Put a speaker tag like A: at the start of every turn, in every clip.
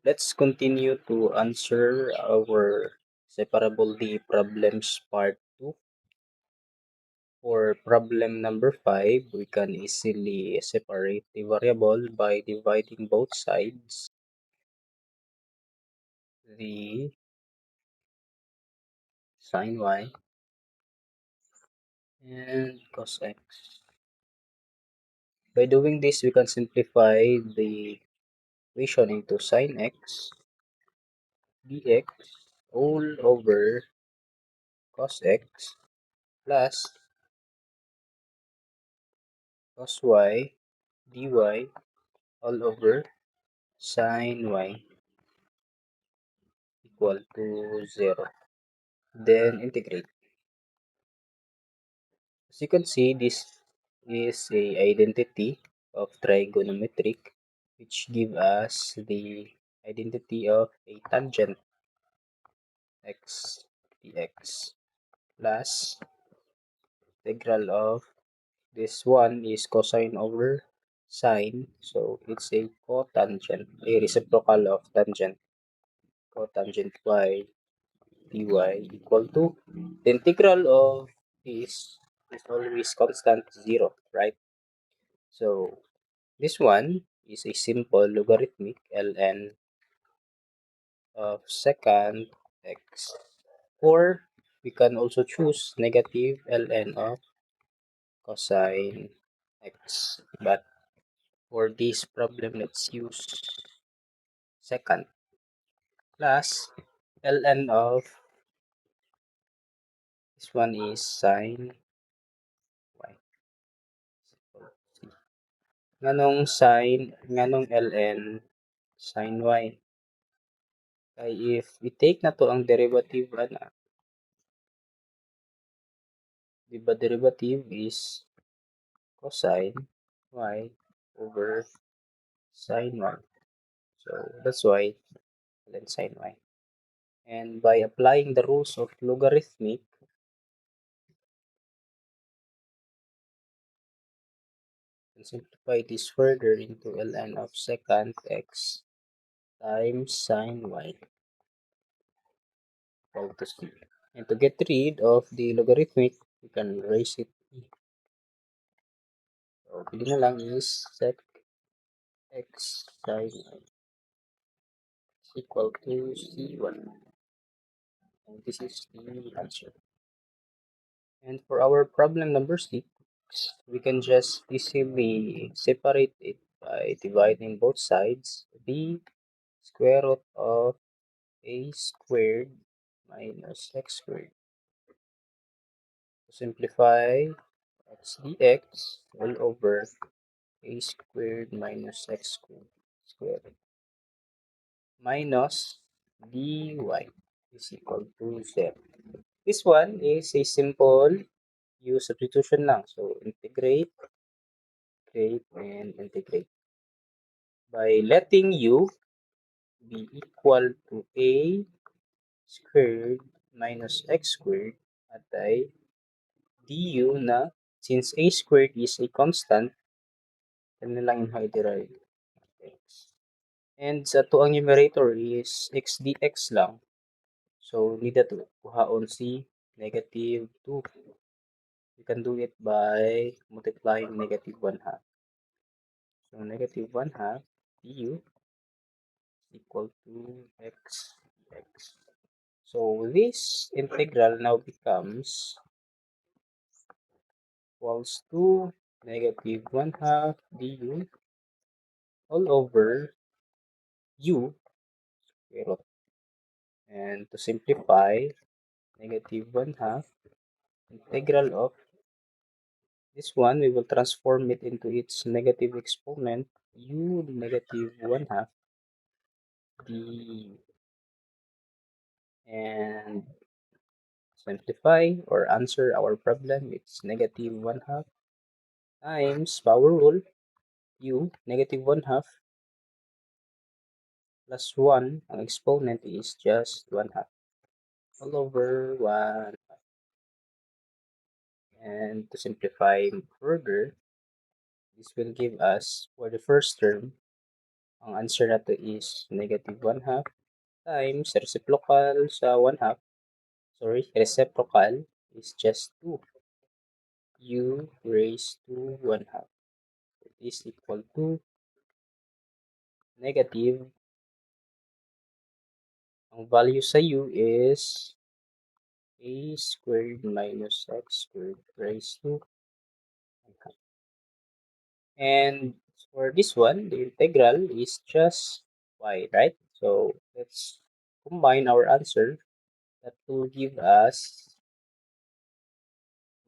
A: Let's continue to answer our separable D problems part 2. For problem number 5, we can easily separate the variable by dividing both sides. The sin y and cos x. By doing this, we can simplify the equation into sin x dx all over cos x plus cos y dy all over sin y equal to 0. Then integrate. As you can see, this is a identity of trigonometric which give us the identity of a tangent x dx plus integral of this one is cosine over sine, so it's a cotangent, a reciprocal of tangent, cotangent y dy equal to the integral of this is always constant 0, right? So this one is a simple logarithmic ln of secant x, or we can also choose negative ln of cosine x, but for this problem let's use secant plus ln of this one is sine y. Nganong ln sin y. Kay if we take na to ang derivative ana, di ba derivative is cosine y over sin y. So that's why ln sin y. And by applying the rules of logarithmic, and simplify this further into ln of secant x times sin y equal to c. And to get rid of the logarithmic, we can raise it e. So, pili na lang is sec x sin y is equal to c1. And this is the answer. And for our problem number 6, we can just easily separate it by dividing both sides. The square root of a squared minus x squared. To simplify, x dx all over a squared minus x squared minus dy is equal to 0. This one is a simple substitution lang. So, integrate, and integrate. By letting u be equal to a squared minus x squared at ay du na since a squared is a constant, yan lang yung i-derive x. And sa to ang numerator is x dx lang. So, need to kuhaon si negative 2. You can do it by multiplying negative 1 half. So, negative 1 half du equal to x dx. So, this integral now becomes equals to negative 1 half du all over u square root. And to simplify, negative 1 half integral of this one, we will transform it into its negative exponent, u negative 1 half d. And simplify or answer our problem, it's negative 1 half times power rule, u negative 1 half plus 1, ang exponent is just 1 half all over 1. And to simplify further, this will give us for the first term Ang answer nato is negative 1 half times reciprocal sa 1 half. Sorry, reciprocal is just 2. U raised to 1 half is equal to negative. Ang value sa U is a squared minus x squared raised to 1 half. And for this one, the integral is just y, right? So let's combine our answer. That will give us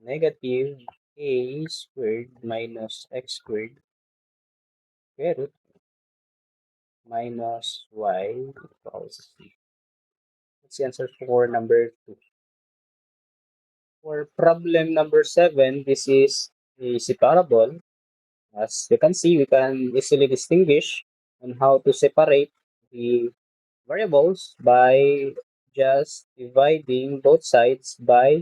A: negative a squared minus x squared square root minus y equals c. That's the answer for number 2. For problem number 7, this is a separable. As you can see, we can easily distinguish on how to separate the variables by just dividing both sides by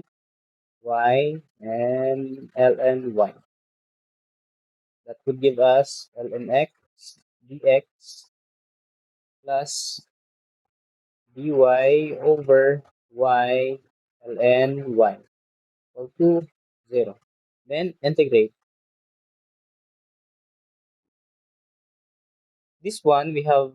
A: y and ln y. That would give us ln x dx plus dy over y ln y equal to 0. Then integrate. This one, we have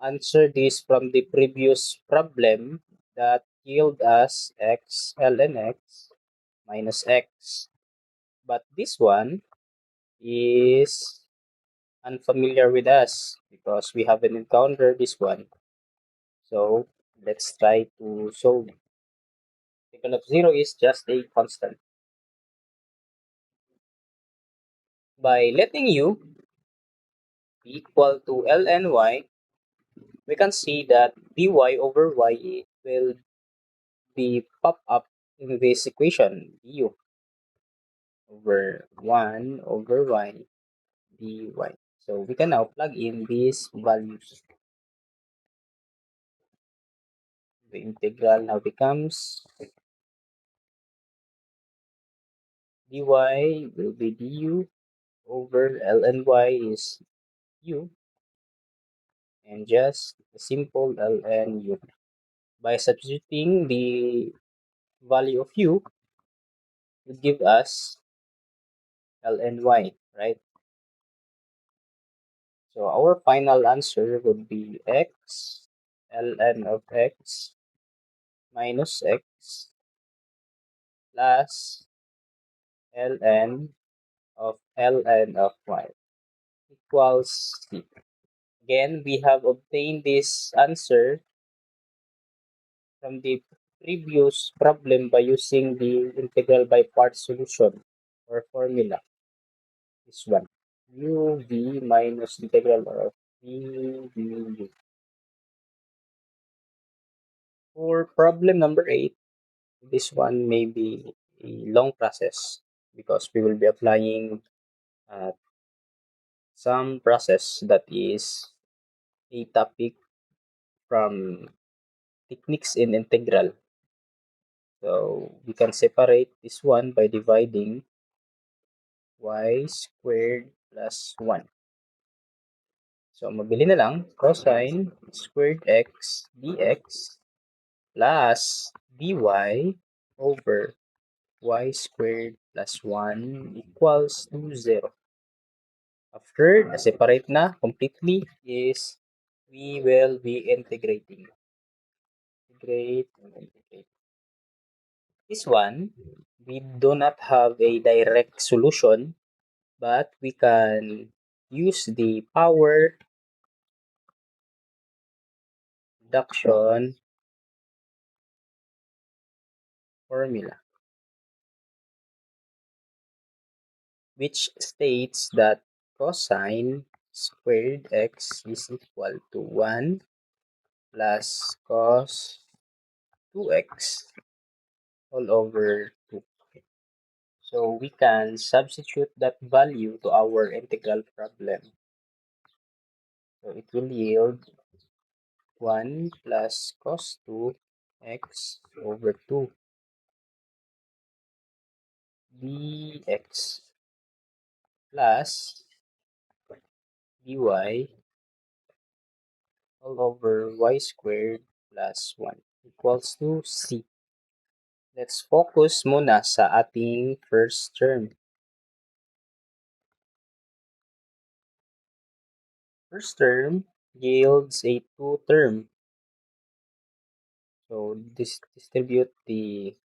A: answered this from the previous problem that yield us x ln x minus x. But this one is unfamiliar with us because we haven't encountered this one. So let's try to solve it. Integral of 0 is just a constant. By letting u be equal to ln y, we can see that dy over y will be pop up in this equation, du over 1 over y dy. So we can now plug in these values. The integral now becomes dy will be du over ln y is u and just a simple ln u. By substituting the value of u, would give us ln y, right? So our final answer would be x ln of x minus x plus ln of y equals c. Again, we have obtained this answer from the previous problem by using the integral by parts solution or formula. This one, uv minus integral of v. For problem number 8, this one may be a long process because we will be applying uh, some process that is a topic from techniques in integral. So we can separate this one by dividing y squared plus 1. So mabili na lang cosine squared x dx plus dy over y squared plus 1 equals to 0. After na-separate na completely is we will be integrating. Integrate and integrate. This one, we do not have a direct solution, but we can use the power reduction formula, which states that cosine squared x is equal to 1 plus cos 2x all over 2. So we can substitute that value to our integral problem. So it will yield 1 plus cos 2x over 2 dx plus dy all over y squared plus 1 equals to c. Let's focus muna sa ating first term. First term yields a 2 term. So distribute the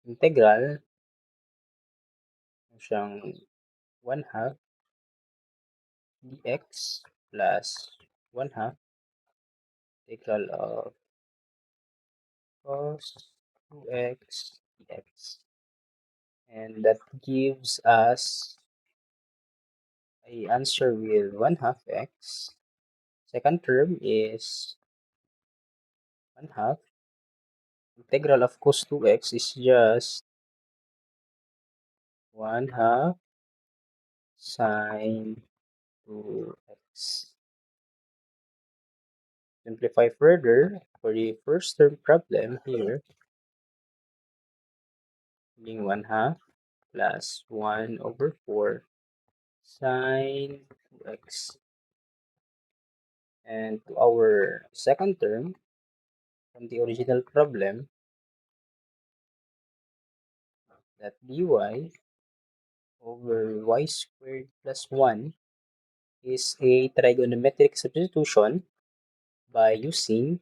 A: integral siyang 1 half dx plus 1 half integral of cos 2x dx. And that gives us a answer with 1 half x. Second term is 1 half. Integral of cos 2x is just 1 half sine 2x. Simplify further for the first term problem here, being 1 half plus 1 over 4 sine 2x. And to our second term from the original problem, that dy over y squared plus 1 is a trigonometric substitution by using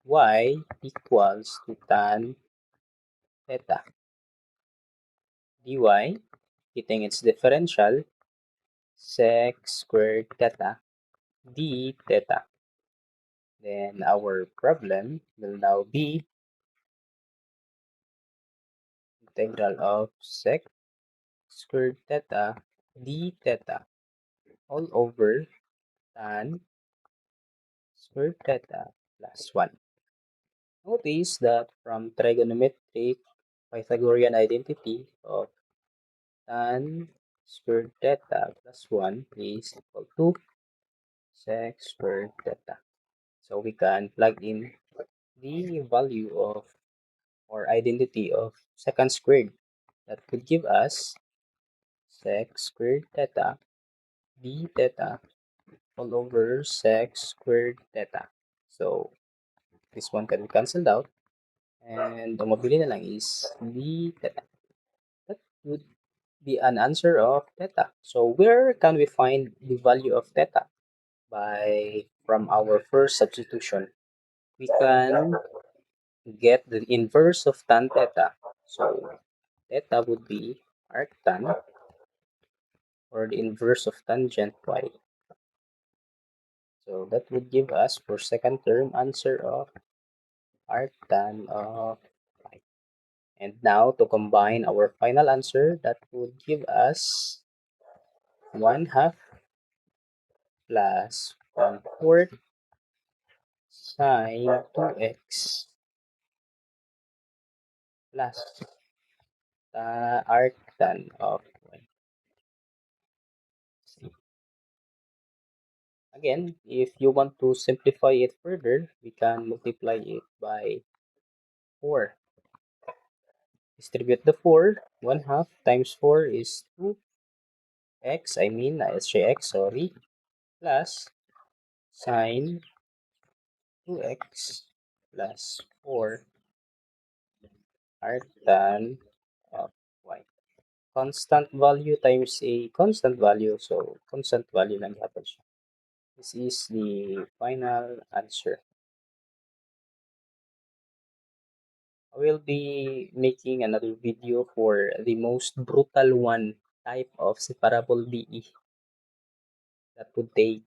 A: y equals to tan theta. dy, getting its differential, sec squared theta d theta. Then our problem will now be integral of sec squared theta d theta all over tan squared theta plus 1. Notice that from trigonometric Pythagorean identity of tan squared theta plus 1 is equal to sec squared theta. So we can plug in the value of or identity of secant squared. That would give us sec squared theta d theta all over sec squared theta. So this one can be cancelled out. And ang mabili na lang is d theta. That would be an answer of theta. So where can we find the value of theta? From our first substitution, we can get the inverse of tan theta. So theta would be arctan, or the inverse of tangent y. So that would give us for second term answer of arctan of y. And now to combine our final answer, that would give us 1 half plus 1/4 sine 2x plus arctan of y. Again, if you want to simplify it further, we can multiply it by 4. Distribute the 4. 1 half times 4 is 2x, sorry, plus sine 2x plus 4 arctan of y. Constant value times a constant value, so constant value lang hapon siya. This is the final answer. I will be making another video for the most brutal one type of separable DE that would take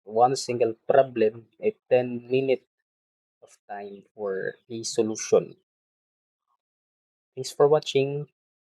A: one single problem a 10-minute of time for a solution. Thanks for watching.